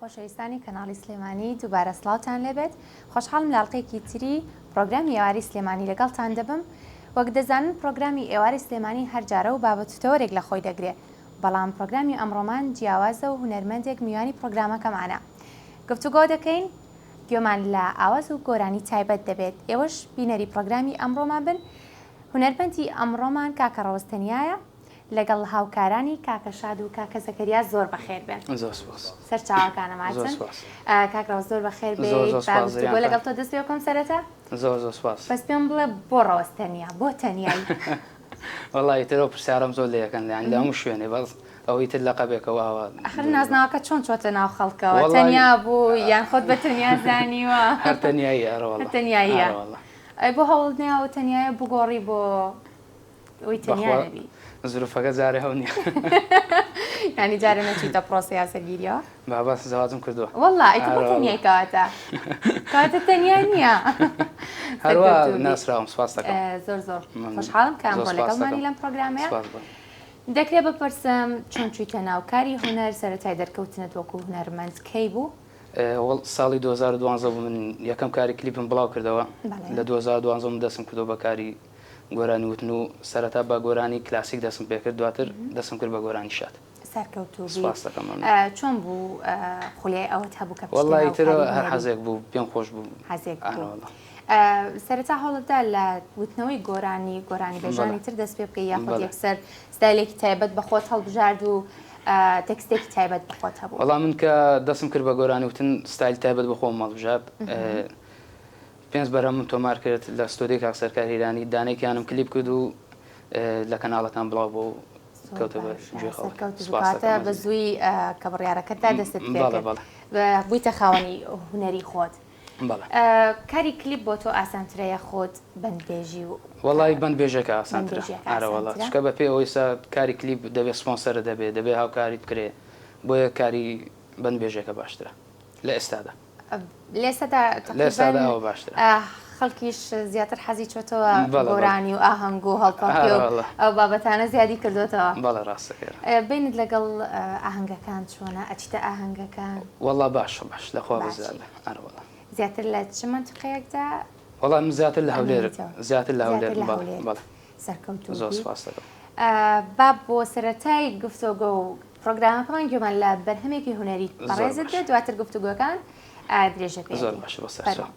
خۆشەویستانی کەناڵی سلێمانی دووبارە سڵاوتان لێبێت. خۆشحاڵم لە ئەڵلقەیەکی تری پرۆگرامی ئێواری سلێمانی لەگەڵتان دەبم. وەک دەزانن پرۆگرامی ئێواری سلێمانی هەرجارە و بابەتوتەوەرێک لە خۆی دەگرێت، بەڵام پرۆگرامی ئەمڕۆمان جیاوازە و هونەرمەندێک میوانی پرۆگرامەکەمانە. گفتوگۆ دەکەین، گوێمان لە ئاواز و گۆرانی تایبەت دەبێت. ئێوەش بینەری پرۆگرامی ئەمڕۆمان بن. هونەرمەندی ئەمڕۆمان کاکە ڕەوستەنیایە لەگەڵ هاوکارانی کاکە شاد و کاکە زەکەریا زۆر بەخێر بێن. سەر چاوەکانەماتن. کاکڕاو زۆر بەخێر بێت. بۆ لەگەڵ تۆ دەست پێکەم سەرەتا. زۆر سپاس. بەس پێم بڵێ بۆ ڕەوستەنیا، بۆ تەنیایی. وەڵی ترەوە پرسیارم زۆر لە یەکەن لە هەموو شوێنێ بەس ئەوەی تر لە قەبێکەوە ئەخر نازناوەکە چۆن چۆتە ناو خەڵکەوە؟ تەنیا بوو یان خۆت بە تەنیا زانیوە؟ هەر تەنیایی ئەرەوەڵ تەنیاییە. بۆ هەوڵ نیا و تەنیایە بگۆڕی بۆ ئەوی تەنیا نەبی. زروفەکە جارێ هەو نییە. ینی جارێ نەچیتە پرۆسی یاسەگیریەوە؟ باباس زەواجم کردووە. وەڵڵا ئیتر بۆ تەنیای کەواتە. کەواتە تەنیا نییە. هەروە ناسراوم، سپاس دەکەم. زۆر خۆشحاڵم کە ئەمڕۆ لەگەڵمانی لەم پرۆگرامەیە. دەکرێت بپرسم چۆن چوویتە ناوکاری هونەر، سەرەتای دەرکەوتنت وەکو هونەرمەند کەی بوو؟ ساڵی 2012 بوو من یەکەم کاری کلیپم بڵاو کردەوە. لە 2012 من دەستم کردو بە کاری گۆرانی وتن و سەرەتا بە گۆرانی کلاسیک دەستم پێکرد، دواتر دەستم کرد بە گۆرانی شاد. سەرکەوتوو سپاس دەکەم. چۆن بوو خولیای ئەوەت هەبوو کە وەڵی ترە هەر حەزێک بوو، پێم خۆش بوو. حەزێک بوو. سەرەتا هەوڵتدا لە وتنەوەی گۆرانی بێژانی تر دەست پێ بکەی یاخود یەکسەر ستایلێکی تایبەت بە خۆت هەڵبژارد و تەکستێکی تایبەت بە خۆت هەبوو؟ وەڵام من کە دەستم کرد بە گۆرانی وتن ستایل تایبەت بە خۆم هەڵبژارد. پێنج بەرەم من تۆمار کرد لە ستۆدیۆی کاک سەرکار هیرانی، دانێکیانم کلیپ کرد و لە کەناڵەکان بڵاو بۆ کەوتە بە گوێ خەڵک. بە زووی کە بڕیارەکەتدا دەستت پێ بوویتە خاوەنی هونەری خۆت. کاری کلیپ بۆ تۆ ئاسانترەیە خۆت بەندبێژی و؟ وەڵی بەندبێژەکە ئاسانترە. ئارەوەڵات چکە بە پێ ئەوەیسا کاری کلیپ دەبێت سپۆنسەرە دەبێت هاوکاریت بکرێ، بۆیە کاری بەندبێژەکە باشترە لە ئێستادا. لێستادا ئەوە باشترە. خەڵکیش زیاتر حەزی چۆتەوە گۆرانی و ئاهەنگ و هەڵپەڵکی و ئەو بابەتانە زیادی کردوتەوە. بەڵێ ڕاستەکەیە. بینت لەگەڵ ئاهەنگەکان چۆنە؟ ئەچیتە ئاهەنگەکان؟ وەڵا باش لەخوا بزیادە. ئارەوەڵا زیاتر لە چ منتیقەیەکدا؟ وەڵام زیاتر لە هەولێر بەڵێ. سەرکەوتوو. زۆر سپاس دەکەم. با بۆ سەرەتای گفتوگۆ و پرۆگرامەکەمان گوێمان لە بەرهەمێکی هونەری بەڕێزت دێت، دواتر گفتوگۆکان درێژە پێ. زۆر باشە بۆ سەرچاو.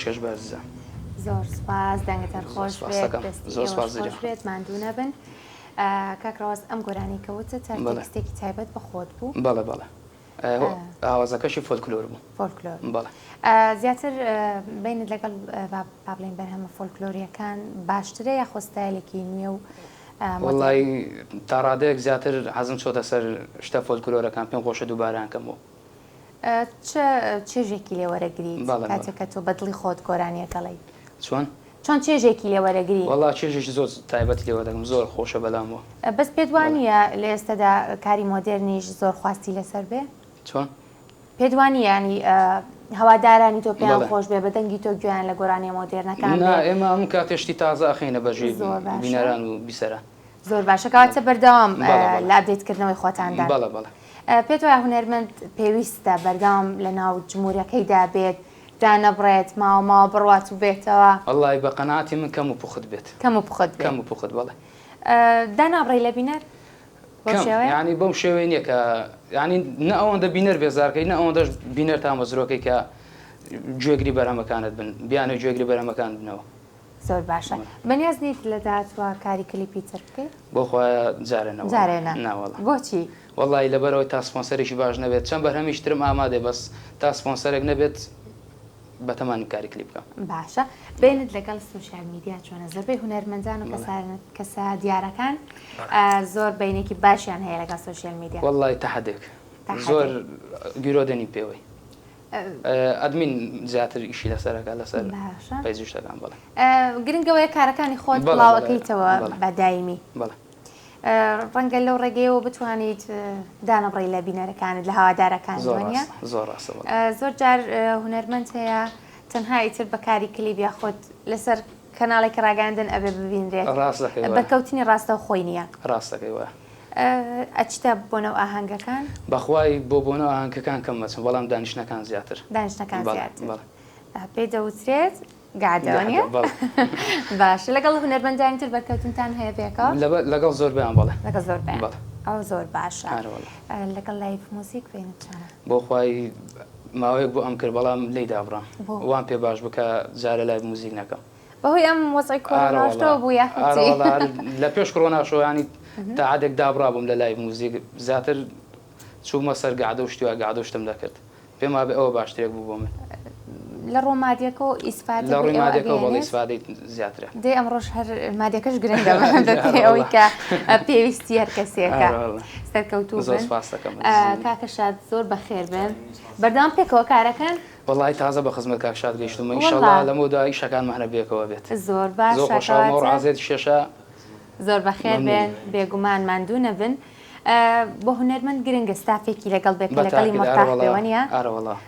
پێشکەش بەرزە. زۆر سپاس دەنگتەر خۆش بێت زۆر سپاس خۆش بێت ماندوو نەبن. کاکڕاوەست ئەم گۆرانی کەوتە تەکستێکی تایبەت بە خۆت بوو؟ بەڵێ بەڵێ ئاوازەکەشی فۆلکلۆر بوو. فۆلکلۆر بەڵێ. زیاتر بینت لەگەڵ با بڵێن بەرهەمە فۆلکلۆریەکان باشترە یا خۆستایلێکی نوێ و وڵی تا ڕادەیەک زیاتر حەزم چۆتە سەر شتە فۆلکلۆرەکان پێم خۆشە دووبارانکەمەوە. چێژێکی لێوەرەگریت کاتێککە تۆ بەدڵی خۆت گۆرانیەکەڵی چۆن چێژێکی لێوەرەگری؟ وڵا چێژێکی زۆر تایبەتی لێوە دەگەم زۆر خۆشە بەلامەوە. بەس پێت وانە لە ئێستادا کاری مۆدرنیش زۆر خواستی لەسەر بێ؟ چۆن؟ پێت وانی ینی هەوادارانی تۆ پێیان خۆش بێ بەدەنگی تۆ گویان لە گۆرانی مۆدرنەکان ئێمە ئەم کاتێشتی تازە ئەخینە بەژێ بینەران و بیسەران. زۆر باشە کەواتە بەردەوام لە ئەپدێتکردنەوەی خۆتاندا. بەڵێ بەڵێ. پێت وایە هونەرمەند پێویستە بەردەوام لە ناو جمهوریەکەیدا بێت دانەبڕێت ماوە بڕوات و بێتەوە. وەڵی بە قەناعاتی من کەم و پوخت بێت. کەم و پوخت بێت. کەم و پوخت بەڵێ. دانابڕی لە بینەر؟ ینی بەم شێوەیە نییە کە ینی نە ئەوەندە بینەر بێزارکەی نە ئەوەندەش بینەر تا مەزرۆکەی کە گوێگری بەرهەمەکانت بن بیانە گوێگری بەرهەمەکان بنەوە. زۆر باشە. بەنیاز نیت لە داهاتوە کاری کلیپی تر بکەیت؟ بۆ خۆیان جارێنە ناوەڵە. بۆچی؟ وەڵی لەبەرەوەی تا سپۆنسەرێکی باش نەبێت چەند بەرهەمیشترم ئامادێ بەس تا سپۆنسەرێک نەبێت بەتەمانی کاری کلیپ بکەم. باشە بینت لەگەڵ سوشیال میدیا چۆنە زۆربەی هونەرمەندان و کەسە دیارەکان زۆر بینێکی باشیان هەیە لەگەڵ سوشیال میدیا. وەڵی تەحەدێک زۆر گیرۆدەنی پێوەی ئەدمین زیاتر ئیشی لەسەرەکە لەسەر پەیزی شتەکان. بڵێ گرنگەوەی کارەکانی خۆت بڵاوەکەیتەوە بەدایمی. بڵێ ڕەنگە لەو ڕێگەیەوە بتوانیت دانەبڕی لە بینەرەکانت لە هەوادارەکان وانە زۆر ڕاستە. زۆر جار هونەرمەند هەیە تەنها ئیتر بەکاری کلیپ یا خۆت لەسەر کەناڵێک ڕاگەاندن ئەبێ ببینرێت بەکەوتنی ڕاستە و خۆی نییە. ڕاستەکەی وە ئەچتە بۆنەوە ئاهەنگەکان بەخوای بۆ بۆنەوە ئاهەنگەکان کەم مەچن بەڵام دانیشتەکان زیاتر. دانیشتەکان زیاتر پێ دەوترێت گادەوانە باشە. لەگەڵ هونەرمەندانی تر بەرکەوتنتان هەیە پێکەوە؟ لەگەڵ زۆر بیان بڵێ لەگەڵ زۆر ئەو زۆر باشە. لەگەڵ لایف موزیک بینت چۆنە؟ بۆ خۆی ماوەیەک بۆ ئەم کرد بەڵام لی دابڕام وان پێ باش بکە جارە لایف موزیک نەکەم بەهۆی ئەم وەزای کۆڕۆناشتەوە بوو یاخوتی لە پێش کۆڕۆناشۆیانی تا عادێک دابڕا بووم لە لایف موزیک زیاتر چوومە سەر گعدە و شتووە گعدە و شتم دەکرد پێم وابێ ئەوە باشترێک بوو بۆ من. لە ڕۆمادیەکەەوە ئیسفادە لە ڕۆمادیەکە بەڵێ ئیسفادەی زیاترە. دێ ئەمڕۆژ هەر مادیەکەش گرنگە ئەوەی کە پێویستی هەر کەسێکە سەرکەوتوو زۆر سپاس دەکەم. کاکە شاد زۆر بەخێر بن بەردەوام پێکەوە کارەکەن. وڵی تازە بە خزمەت کاک شاد گەیشتمە ئینشەڵڵا لەمەودا ئیشەکانمانە بێکەوە بێت. زۆر باش زۆر خۆشحاڵم ڕازێت شێشە زۆر بەخێر بێن بێگومان ماندوو نەبن. بۆ هونەرمەند گرنگە ستافێکی لەگەڵ بێت لەگەڵی مرتاح بێوەنیە.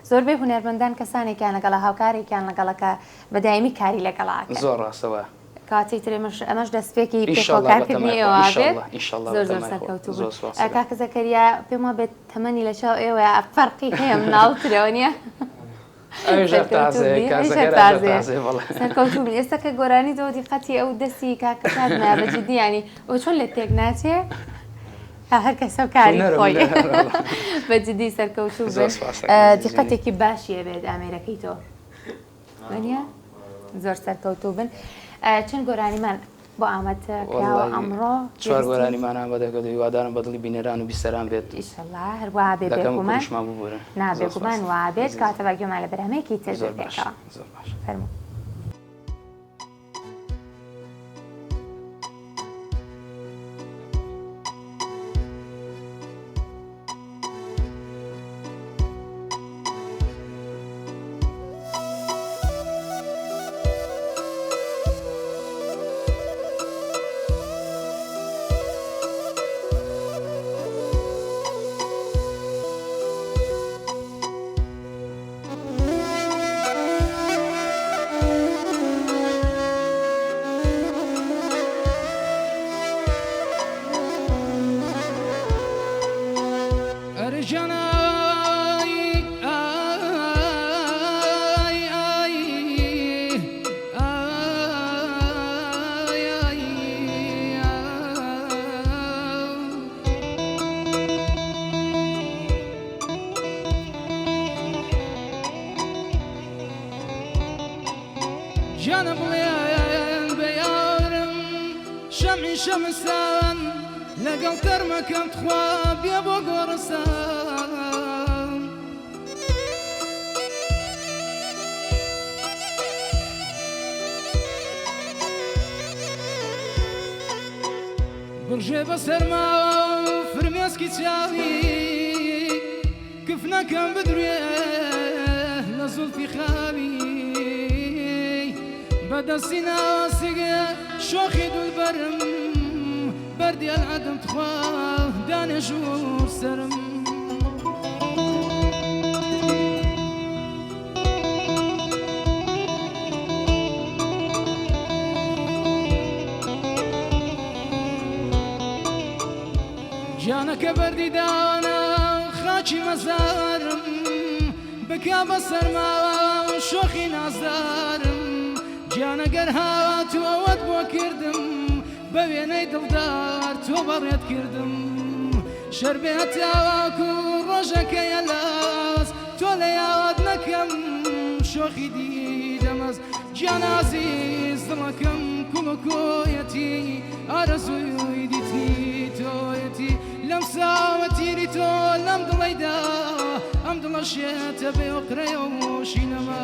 زۆربەی هونەرمەندان کەسانێکیان لەگەڵ هاوکارێکیان لەگەڵەکە بەدایمی کاری لەگەڵاکە. زۆر ڕاستەوە. کاتی تر ئەمەش دەستپێکی پێکۆکارکردنی ئێوە بێت زۆر زۆر سەرکەوتوو بوو. کاکە زەکەریا پێم وابێت بێت تەمەنی لە چاو ئێوە فەرقی هەیە ناوترەوە نییە؟ سەرکەوتوو بن ئێستا کە گۆرانی دۆ دیقەتی ئەو دەستی کاکەساتمە بەجددیانی ئەو چۆن لە تێک ناچێ هەر کەسە و کاری خۆی بەجددی سەرکەوتوو بن دیقەتێکی باشیە بێت ئامێرەکەی تۆ وانە زۆر سەرکەوتوو بن. چەند گۆرانیمان بۆ ئامادەکراوە ئەمڕۆ؟ 4 گۆرانیمان ئامادەکرد هیوادارم بەدڵی بینەران و بیسەران بێت ئیشەڵڵا هەروە بێ بێگومان نابێگومان وا بێت کاتە باگوێمان لە بەرهەمەیەکی تر بێتەوە. فەرموو. جانا بڵێن بە یارم شەمی شەمستان لەگەڵ تەرمەکەم تخوا بێ بۆ گۆڕستان بڕژێ بەسەرماوە و فرمێسکی چاوی کفنەکەم بدروێ لە زولفی خاوی بەدەستی ناسیگە شۆخی دولبەرم بەردی ئەلعەدەم تخوا دانێژوو سەرم جانەکە بەردی داوانە خاچی مەزارم بکا بە سەرماوە و شۆخی نازدارم جانەگەر هاوات و ئەوەت بۆ کردم بە وێنەی دڵدار تۆ بەڕێت کردم شەربێت تاواکو ڕۆژەکە یەلاس تۆ لە یاوات نەکەم شۆخی دیدەمەز گیان عزیز دڵەکەم کوڵ و کۆیەتی ئارەزووی دیتنی تۆیەتی لەم ساوەتیری تۆ لەم دڵەیدا ئەم دڵە شێتە بێ وقرەیە و شینەما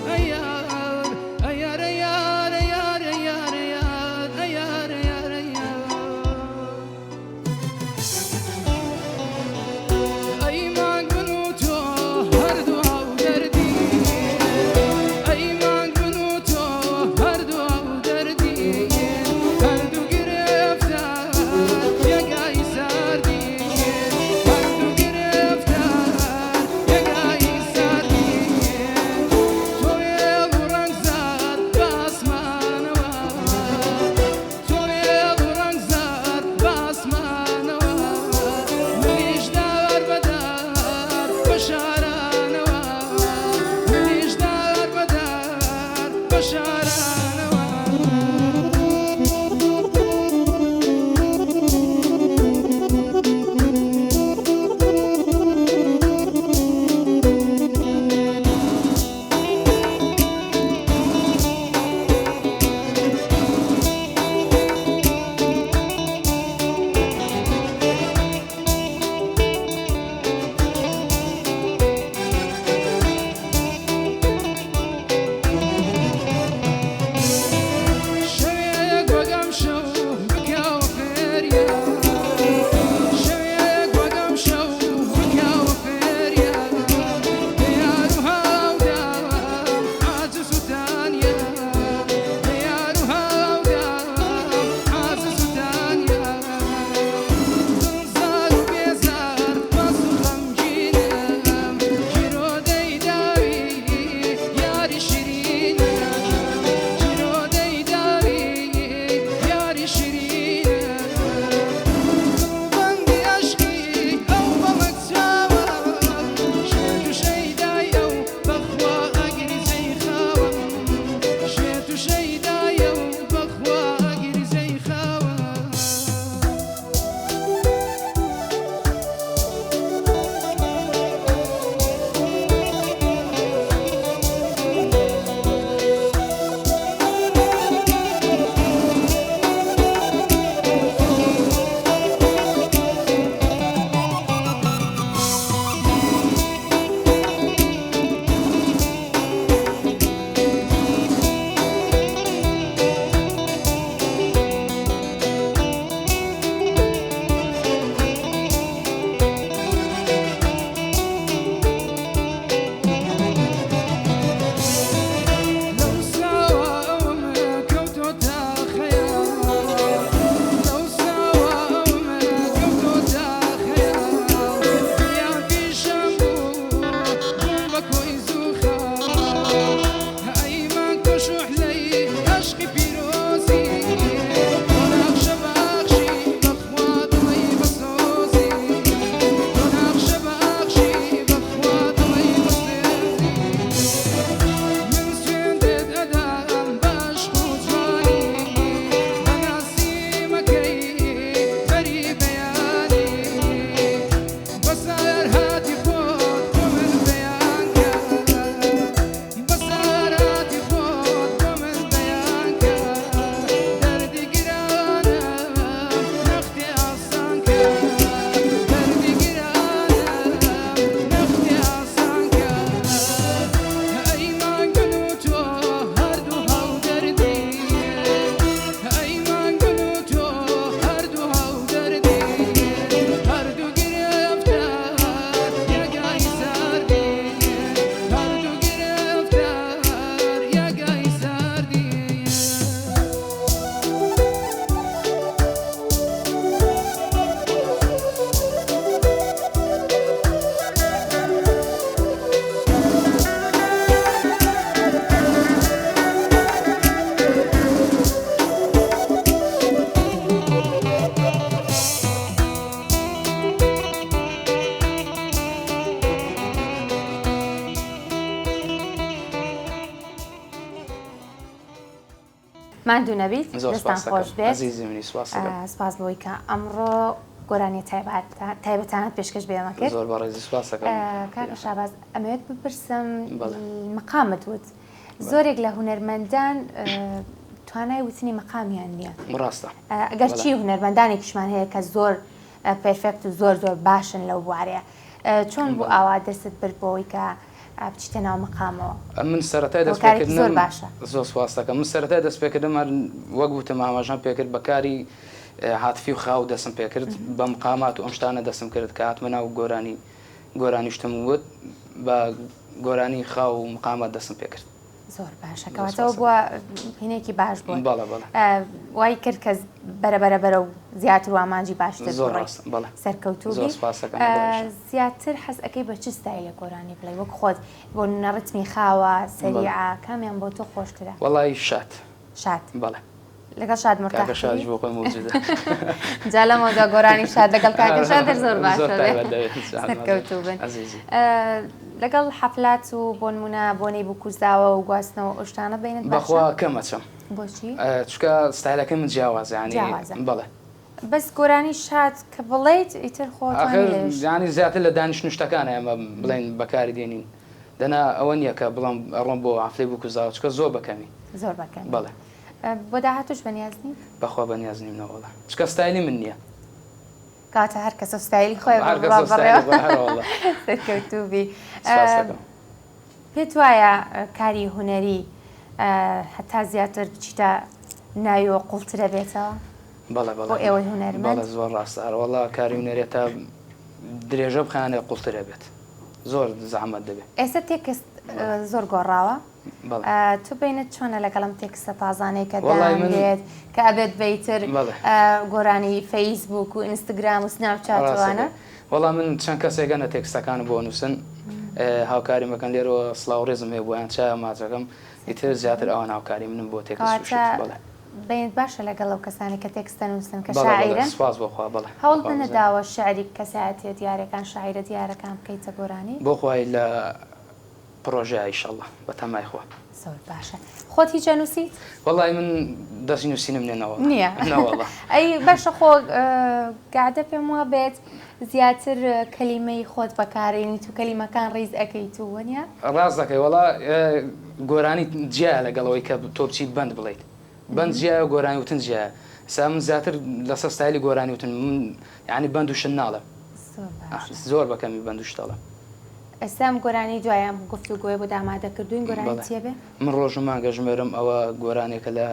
ئەیار ئەیار ئەیار ئەیار ئەیار ئەیار ئەیار ئەیار ئەی مانگ من و تۆ هەردوو هاو دەردی ئەی مانگ من و تۆ هەردوو هاو دەردی هەردوو گرفتار یەکای ساردی هەردوو گرفتار یەکای ساردی تۆ وێڵ ماندوو نەبیت زۆر دەستان سپاس خۆش دەکەم. بێت عزیزی منی سپاس دەکەم. سپاس بۆی کە ئەمڕۆ گۆرانی تایبەتانت پێشکەش بێمە کرد. زۆر بەڕێزی سپاس دەکەم. کاکە شاباز ئەمەوێت بپرسم بەڵێ. مەقامت وت زۆرێک لە هونەرمەندان توانای وتنی مەقامیان نییە. ڕاستە. ئەگەر چی هونەرمەندانێکیشمان هەیە کە زۆر پرفێکت و زۆر باشن لەو بوارەیە چۆن بوو ئاوا دەست برد بۆەوەی کە بچیتە ناو مەقامەوە؟ من سەرەتای کارێکی زۆر باشە. زۆر سپاس دەکەم. من سەرەتای دەست پێکردم وەک وتم ئاماژەم پێکرد بەکاری هاتفی و خاو دەستم پێکرد بە مقامات و ئەم شتانە دەستم کرد کە هاتمە ناو گۆرانی شتم وت بە گۆرانی خاو و مقامات دەستم پێکرد. زۆر باشە کەواتەوە بووە هینێکی باش بوون. بەڵێ بەڵێ. وای کرد کە بەرە و زیاتر و ئامانجی باشتر زۆر ڕاستە. بەڵێ. سەرکەوتوبی. زۆر سپاس دەکەم. زیاتر حەز ئەەکەی بە چ ستایلە گۆرانی بڵێ وەک خۆت بۆ نەڕتمی خاوە سەریعە کامیان بۆ تۆ خۆشترە؟ وەڵی شات. شات. بەڵێ. لەگەڵ شاد مرتاح. کاکە شادیش بۆ خۆی موجودە. جا لەمەوەدا گۆرانی شاد لەگەڵ کاکە شادر زۆر باشە سەرکەوتوو بن. عزیزی. لەگەڵ حەفلات و بۆ نمونە بۆنەی بکوزاوە و گواستنەوە ئەو شتانە بینت باشە؟ بەخوا کەمەچەم. بۆچی؟ چونکە ستایلەکە من جیاوازە ینی بەڵێ. بەس گۆرانی شاد کە بڵێیت ئیتر آخر ینی زیاتر لە دانیشتن شتەکانە ئێمە بڵێن بەکاری دێنین دەنا ئەوە نییە کە بڵام ئەڕۆم بۆ ئافلەی بکوزاوە چکە زۆر بەکەمی. زۆر بەکەم. بەڵێ. بۆ داهاتوش بەنیازنی؟ بەخوا بەنیازنیم نەوەڵە چکە ستایلی من نییە. کاتە هەر کەسە ستایلی خۆی سەرکەوتوبی. پێت وایە کاری هونەری هەتا زیاتر بچیتە ناویەوە قوڵترە بێتەوە؟ بەڵێ بۆ ئێوەی هونەرمەند؟ بەڵێ زۆر ڕاستە هەروەڵا کاری هونەرێتە درێژە بخانێ قوڵترە بێت زۆر زەحمەت دەبێت. ئێستا تێکست زۆر گۆڕاوە؟ تو بینت چۆنە لەگەڵم تێکستە تازانەی کە دەڵێت کە ئەبێت بیتر گۆرانی فەیسبوک و ئینستاگرام و سناوچاتوانە؟ وەڵام من چەند کەسێکەنە تێکستەکانم بۆ نووسن هاوکاری مەکەن لێرەوە سڵاو ڕێزم هەیە بۆیان چای ماچەکەم ئیتر زیاتر ئەوان هاوکاری منم بۆ تێکست. بینت باشە لەگەڵ ئەو کەسانی کە تێکستە نووسن کە شاعیرن؟ سپاس بۆخوا بەڵێ. هەوڵ بنەداوە شعری کەسایەتیە دیارەکان شاعیرە دیارەکان بکەیتە گۆرانی؟ بۆ خوای لە پرۆژە ئیشەڵڵا بە تەمای خۆ. زۆر باشە. خۆت هیچ نووسیت؟ وەڵی من دەستی نووسینم نێنەوە نییە. نەوەڵە. ئەی باشە خۆ گادە پێم وە بێت زیاتر کەلیمەی خۆت بەکارێنی تو کەلیمەکان ڕیز ئەەکەیت و وەنیە؟ ڕاست دەکەی وەڵا گۆرانی جیا لەگەڵەوەی کە تۆ بچیت بند بڵیت. بند جیایە گۆرانی وتن جیایە. سا من زیاتر لەسەر ستایلی گۆرانی وتن من یعنی بند و شن ناڵم. زۆر بەکەمی بند و شتەڵم. ئێستام گۆرانی دوایان گفتوگۆی بۆ دامادەکردوین گۆرانی چیە بێ؟ من ڕۆژم مانگە ژمێرم ئەوە گۆرانێکە لە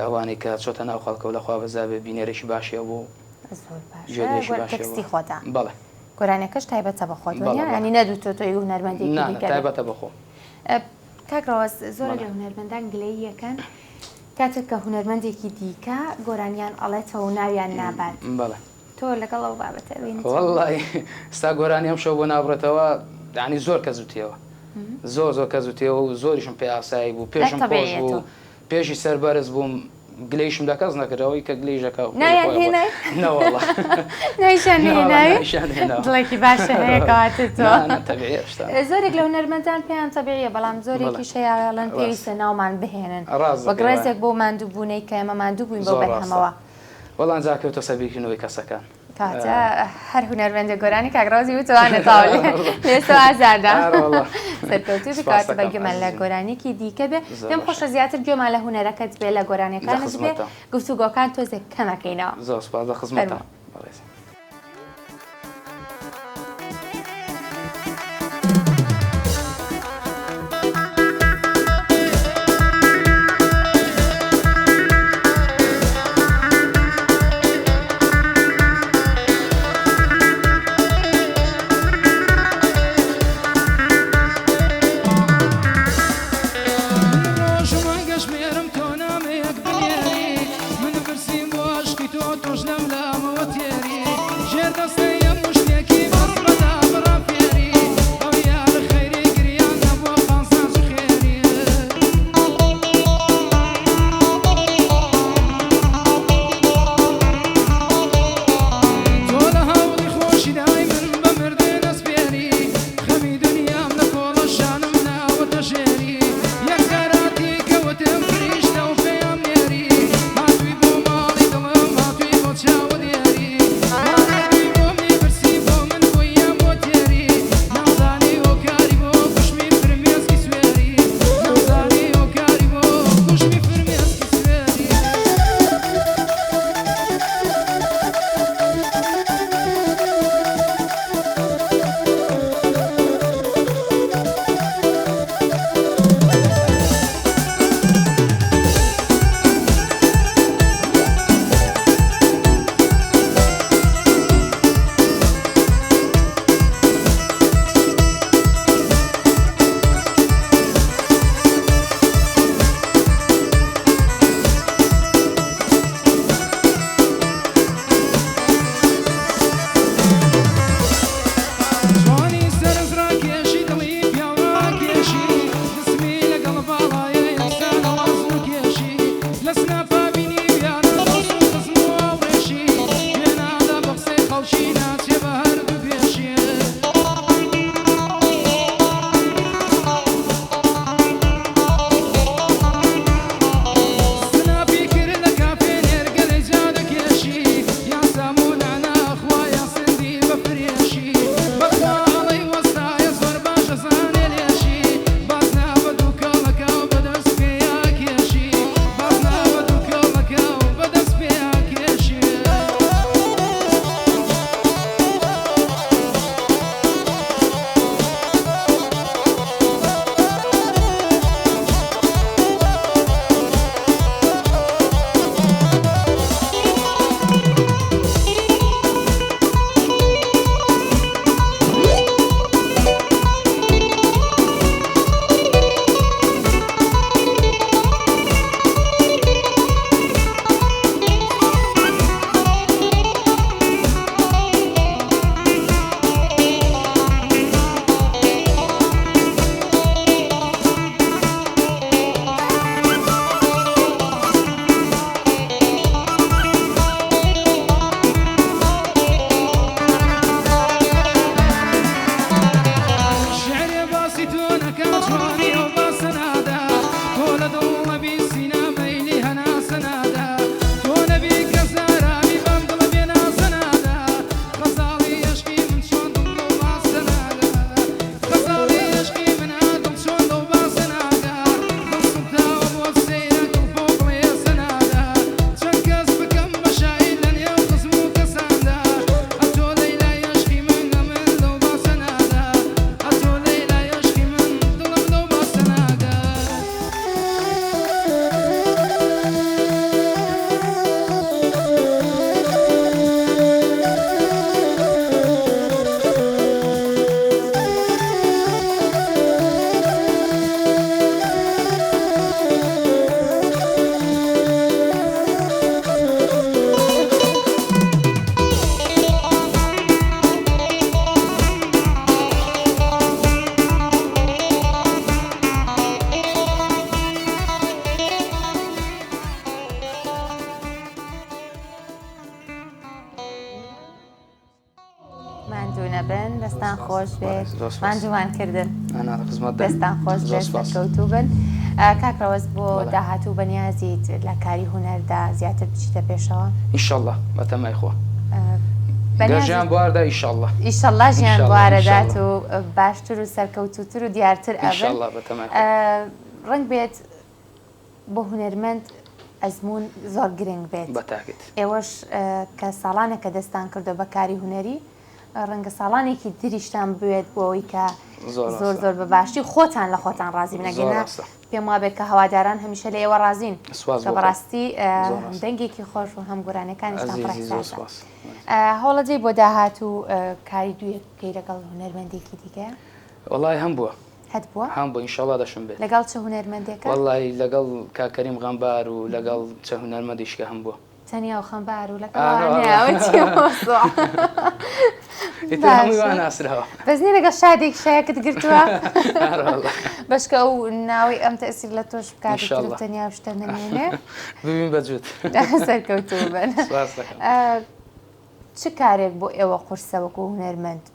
ئەوانەی کە چۆتە ناو خەڵکە و لەخوا بەزابێ بینێرەی باشیە بۆ تێکستی خۆتە. بەڵێ. گۆرانەکەش تایبەتە بە خۆت ینی نەدوو تۆ تۆی هونەرمەندێکی تایبەتە بەخۆ. کاکڕاوەز زۆر لە هونەرمەندان گلەی یەکەن کاتێک کە هونەرمەندێکی دیکە گۆرانیان ئەڵێتەوە و ناویان نابات. بەڵێ. تۆ لەگەڵ ئەو بابەتە بینیت؟ وەڵی ستا گۆرانی ئەم شەو بۆ نابڕێتەوە ینی زۆر کە زووتیەوە زۆر کە زووتیەوە و زۆریشم پێ ئاسایی بوو پێشم خۆش بوو پێشی سەربەرز بووم گلەیشم دا کەس نەکردەوەی کە گلەیژەکە نەوەڵە دڵێکی باشە هەیەکەواتە تۆ زۆرێک لە هونەرمەندان پێیان تەبیعیە بەڵام زۆرێکی شەیاڵەن پێویستە ناومان بهێنن وەک ڕێزێک بۆ ماندوو بوونەی کە ئێمە ماندوو بووین بۆ بەرهەمەوە. وەڵام جاکەوتە سەبیرکردنەوەی کەسەکان. کاتە هەر هونەرمەندە گۆرانی کاکڕازی وتوانە تاوڵێ لێستا ئازادا سەرکەوتوبی کاتە بەگومان لە گۆرانێکی دیکە بێ پێم خۆشە زیاتر گوێمان لە هونەرەکەت بێ لە گۆرانەکانت بێ گفتوگۆکان تۆزێک کەمەکەینەوە. زۆر سپاس لە خزمەتە. من برسیم باشکی تو توش نملام و تیری ماندوو نەبن دەستان خۆش بێت زۆر سپاس. ماندووانکردن ئەنا خزمەت دەستان خۆش زۆر بێت سپاس. سەرکەوتوو بن کاکڕەوەز بۆ بەڵێ. داهاتوو بەنیازیت لە کاری هونەردا زیاتر بچیتە پێشەوە ئینشەڵڵا بەتەمای خۆ بەنیازی گەژیان بواردا ئینشەڵڵا ئیشەڵڵا ژیان ئینشەڵڵا، بوارەدات ئینشەڵڵا. و باشتر و سەرکەوتوتر و دیارتر ئەبن ئینشەڵڵا بەتەمای خۆ ڕنگ بێت بۆ هونەرمەند ئەزمون زۆر گرنگ بێت بەتاکێت ئێوەش کە ساڵانێکە دەستان کردو بە کاری هونەری ڕەنگە ساڵانێکی تریشتان بێت بۆ ئەوەی کە زۆر زۆر ڕاستە. زۆر بەباشی خۆتان لە خۆتان ڕازی زۆر نەگەنە ڕاستە. پێم وابێت کە هەواداران هەمیشە لە ئێوە ڕازین سوپاس کە بۆ بەڕاستی زۆر ڕاستە. دەنگێکی خۆش و هەم گۆرانەکانیشتان عەزیزی زۆر پڕەحساسە سپاس هەوڵەجێ بۆ داهات و کاری دوێکەی لەگەڵ هونەرمەندێکی دیکە وەڵای هەم بووە هەت بووە هەم بۆ ئینشەڵڵا دەشم بێت لەگەڵ چه هونەرمەندێکە وەڵای لەگەڵ کاکەریم غەمبار و لەگەڵ چە هونەرمەندیشکە هەم بووە تەنیا و خەمبار و ئیتر هەموویان ناسراوە بەزنی لەگەڵ شادێک شایەکت گرتووە وەڵڵا. بەشکە ئەو ناوی ئەم تەسیر لە تۆش بکات ئینشەڵڵا. تەنیا شتە نەمێنێ ببین بەجووت سەرکەوتوو بن سپاس دەکەم. چ کارێک بۆ ئێوە قورسە وەکو هونەرمەند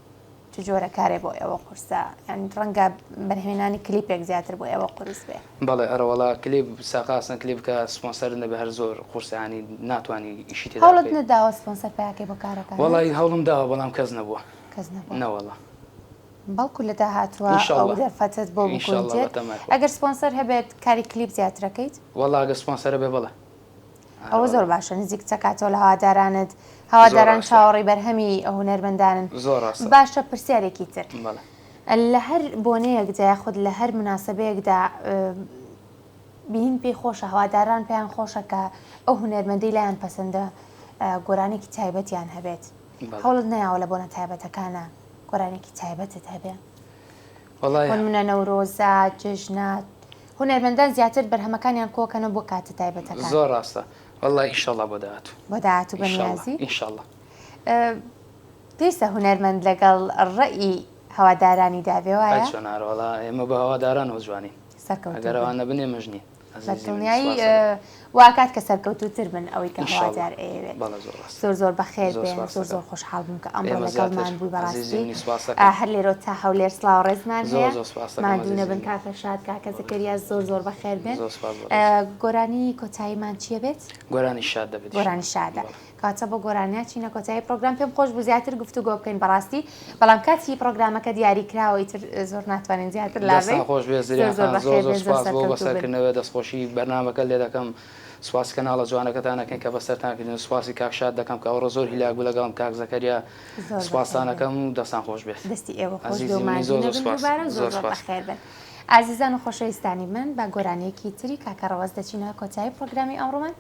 چ جۆرە کارێک بۆ ئێوە قورسە یان ڕەنگە بەرهێنانی کلیپێک زیاتر بۆ ئێوە قورس بێ بەڵێ ئەرەوەڵا کلیب ساقاسن کلیب کە سپۆنسەر نەبێ هەر زۆر قورسانی ناتوانانی ئیشی تێدا هەوڵت بکەیت. نەداوە سپۆنسەر پیاکەی بۆ کارەکان وەڵای هەوڵم داوە بەڵام کەس نەبووە کەس نەبوو نەوەڵا بەڵکو لە داهاتوە ئینشەڵڵا. ئەو دەرفەتت بۆ ئینشەڵڵا بکوژێت بەتەمای خۆ. ئەگەر سپۆنسەر هەبێت کاری کلیپ زیاترەکەیت وەڵا ئەگە سپۆنسەرە بێ بڵێ ئەوە زۆر باشە نزیک چەکاتەوە لە هەوادارانت هەواداران ڕاستە. چاوەڕی بەرهەمی هونەرمەندانن زۆر ڕاستە باشە پرسیارێکی تر بەڵێ لە هەر بۆنەیەکدا یاخود لە هەر مناسبەیەکدا بینین پێی خۆشە هەواداران پێیان خۆشە کە ئەو هونەرمەندەی لایەن پەسەندە گۆرانێکی تایبەتیان هەبێت بەڵێ. هەوڵت نەیاوە لە بۆنە تایبەتەکانە گۆرانێکی تایبەتت هەبێ وەڵای منە نەورۆزە جژنات هونەرمەندان زیاتر بەرهەمەکانیان کۆکەنە بۆ کاتە تایبەتەکان زۆر ڕاستە وەڵای ئینشەڵڵا بۆ داهاتوو بۆ داهاتوو بەنیازی ئینشەڵڵا پێویستە هونەرمەند لەگەڵ ڕەئی هەوادارانی داوێوایە چۆن نارۆڵا ئێمە بە هەوادارانەوە جوانین سەرکەوتوو ئەگەر ئەوان نەبنێ مەژنی بەدڵنیایی واکات کە سەرکەوتوتر بن ئەوەی کە هەوادار ئەوێت بەڵێ زۆر ڕاستە زۆر زۆر بەخێر زۆر بێن سپاس زۆر زۆر دەکەم. خۆشحاڵ بووم کە ئەمڕۆ ئێمە لەگەڵمان زیاتر بووی عەزیزی بەڕاستی منی سپاس دەکەم. هەر لێرە تا هەولێر سڵاو ڕێزمان زۆر هەیە زۆر سپاس دەکەم مادوو نەبن عەزیزی. کاکە شاد کاکە زەکەریا زۆر زۆر بەخێر بێن زۆر سپاس بەڕاستی. گۆرانی کۆتاییمان چییە بێت؟ گۆرانی شاد دەبێت گۆرانی شادە کاتە بۆ گۆرانیا چینە کۆتایی پرۆگرام پێم خۆش بوو زیاتر گفتوگۆ بکەین بەڕاستی بەڵام کاتی پرۆگرامەکە دیاری کراوەی تر زۆر ناتوانین زیاتر دەستان خۆش بێ زریان زۆر زۆر زۆر بەخێر سپاس بۆ بێ بەسەرکردنەوە دەستخۆشی بەرنامەکە لێ دەکەم سواس کەناڵە جوانەکەتانەکەن کە بەسەرتانکردن سواسی کاک شاد دەکەم کە ئەوڕۆ زۆر هیلاک بوو لەگەڵم کاک زەکەریا سوپاسانەکەم و دەستان خۆش بێت دەستی ئێوە خۆش عەزیزی منی زۆر زۆر سپاس. زۆر زۆر زۆر سپاس. بەخێر بن ئازیزان و خۆشەویستانی من بە گۆرانەیەکی تری کاکە ڕەوەز دەچینەوە کۆتایی پرۆگرامی ئەمڕۆمان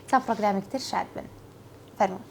تا پرۆگرامێک تر شاد بن فەرموو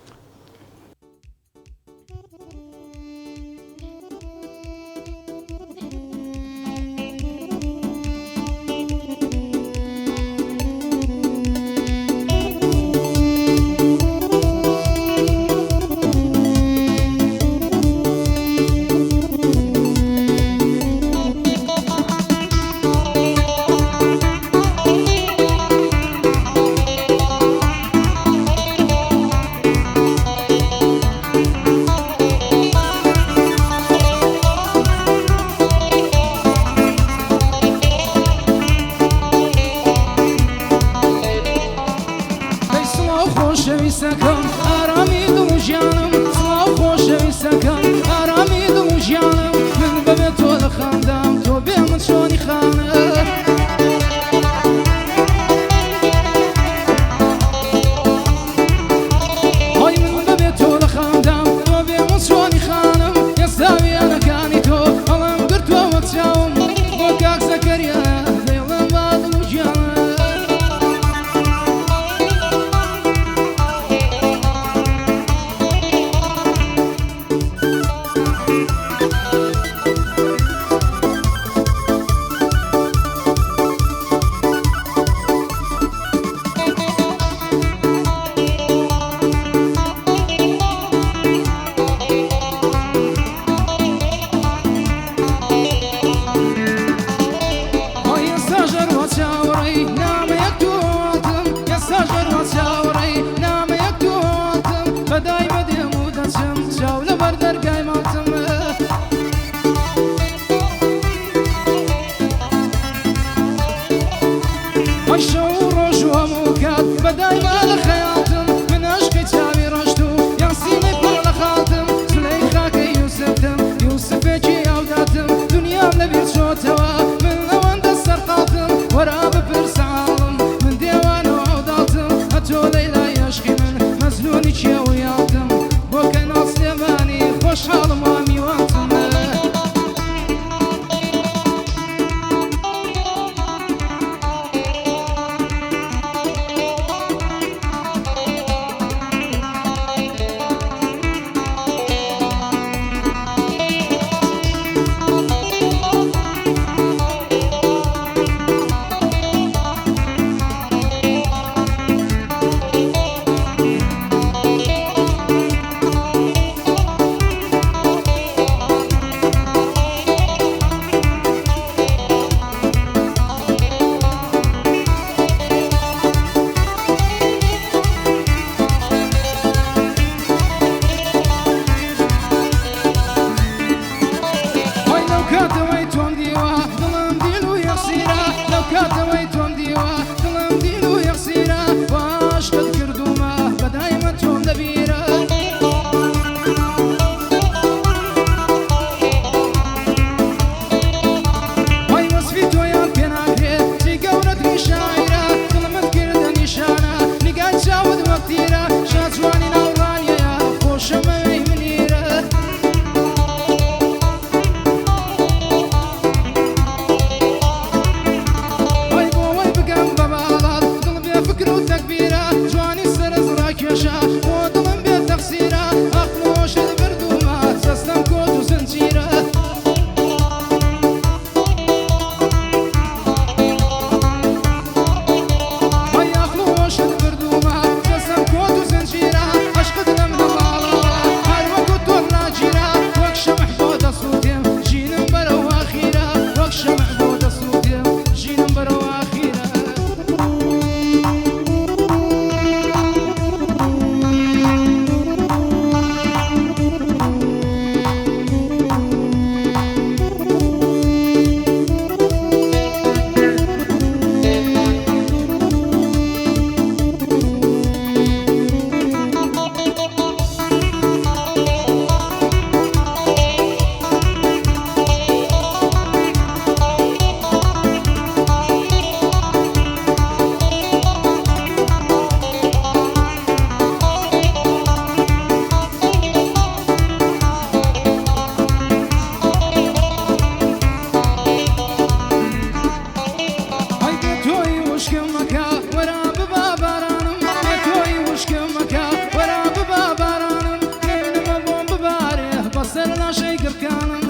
سەر لاشەی گرکانم